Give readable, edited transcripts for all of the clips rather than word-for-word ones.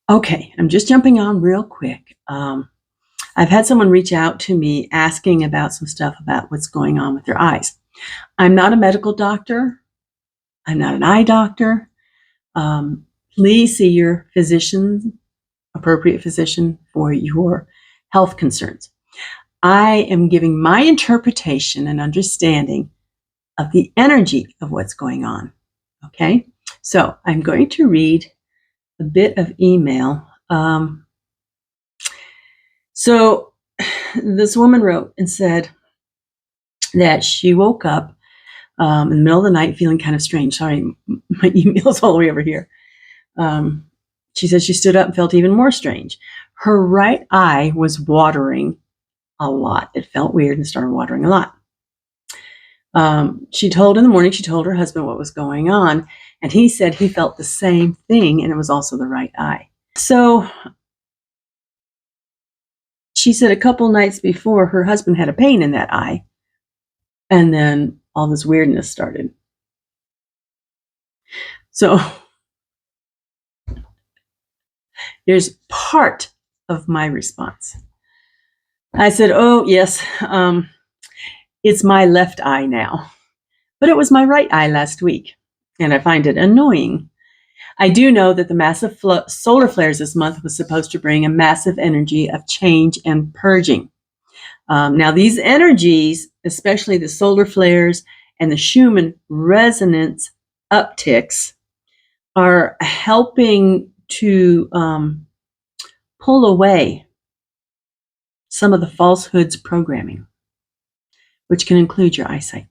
Okay, I'm just jumping on real quick. I've had someone reach out to me asking about some stuff about what's going on with their eyes. I'm not a medical doctor. I'm not an eye doctor. Please see your physician, appropriate physician for your health concerns. I am giving my interpretation and understanding of the energy of what's going on. Okay, so I'm going to read a bit of email. So this woman wrote and said that she woke up in the middle of the night feeling kind of strange. Sorry, my email's all the way over here. She said she stood up and felt even more strange. Her right eye was watering a lot. It felt weird and started watering a lot. In the morning, she told her husband what was going on, and he said he felt the same thing, and it was also the right eye. So she said a couple nights before, her husband had a pain in that eye, and then all this weirdness started. So here's part of my response. I said, oh, yes, it's my left eye now, but it was my right eye last week, and I find it annoying. I do know that the massive solar flares this month was supposed to bring a massive energy of change and purging. Now, these energies, especially the solar flares and the Schumann resonance upticks, are helping to pull away some of the falsehoods programming, which can include your eyesight.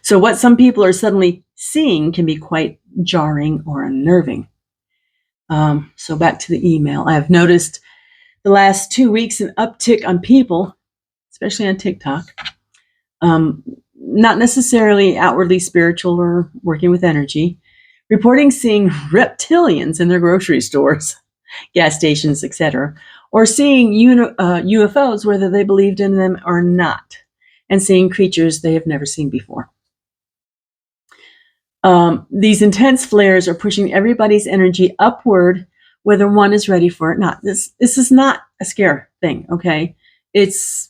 So what some people are suddenly seeing can be quite jarring or unnerving. So back to the email. I have noticed the last 2 weeks an uptick on people, especially on TikTok, not necessarily outwardly spiritual or working with energy, reporting seeing reptilians in their grocery stores, gas stations, etc., or seeing UFOs, whether they believed in them or not, and seeing creatures they have never seen before. These intense flares are pushing everybody's energy upward, whether one is ready for it or not. This is not a scare thing, okay? It's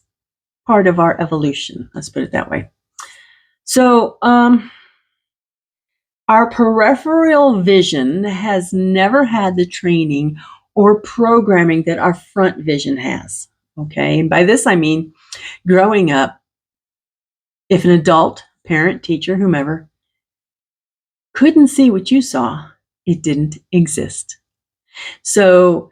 part of our evolution, let's put it that way. So our peripheral vision has never had the training or programming that our front vision has, okay? And by this I mean, growing up, if an adult, parent, teacher, whomever, couldn't see what you saw, it didn't exist. So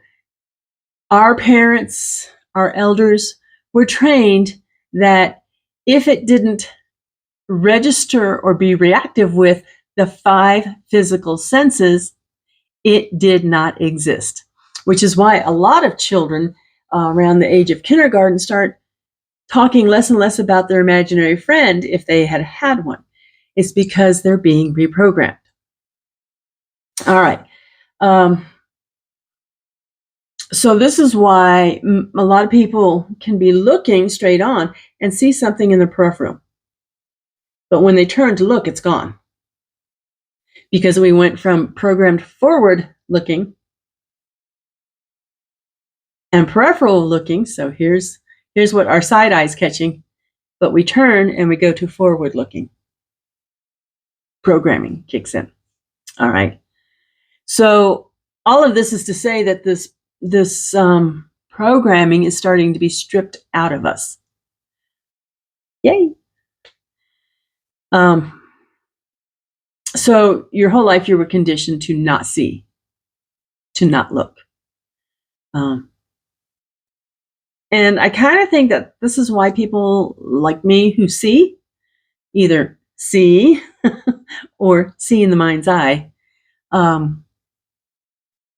our parents, our elders were trained that if it didn't register or be reactive with the 5 physical senses, it did not exist, which is why a lot of children around the age of kindergarten start talking less and less about their imaginary friend if they had had one. It's because they're being reprogrammed. All right. So this is why a lot of people can be looking straight on and see something in the peripheral. But when they turn to look, it's gone. Because we went from programmed forward looking and peripheral looking. So here's what our side eye is catching. But we turn and we go to forward looking. Programming kicks in. All right. So all of this is to say that this programming is starting to be stripped out of us. Yay. So your whole life you were conditioned to not see, to not look. And I kind of think that this is why people like me who see, either see or see in the mind's eye,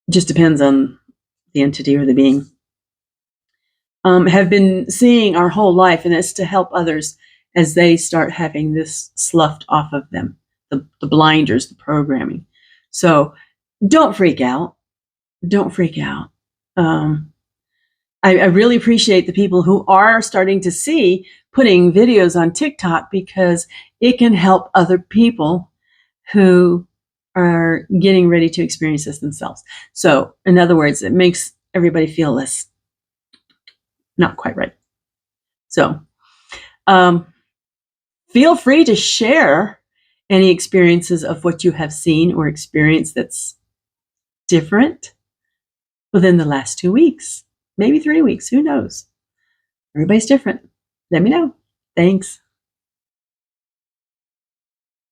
just depends on the entity or the being, have been seeing our whole life, and it's to help others as they start having this sloughed off of them, the blinders, the programming. So don't freak out. Don't freak out. I really appreciate the people who are starting to see putting videos on TikTok, because it can help other people who are getting ready to experience this themselves. So, in other words, it makes everybody feel less not quite right. So, feel free to share any experiences of what you have seen or experienced that's different within the last 2 weeks, maybe 3 weeks, who knows? Everybody's different. Let me know. Thanks.